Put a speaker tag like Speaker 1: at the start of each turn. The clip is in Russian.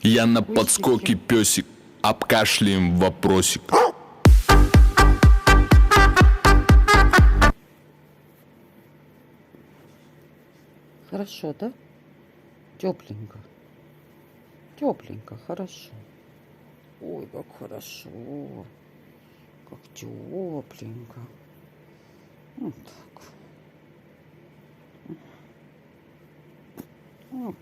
Speaker 1: Я на
Speaker 2: Кустики.
Speaker 1: подскоке песик, обкашляем вопросик.
Speaker 2: Хорошо, да? Тепленько. Тепленько, хорошо. Ой, как хорошо. Как тепленько. Вот так. Вот.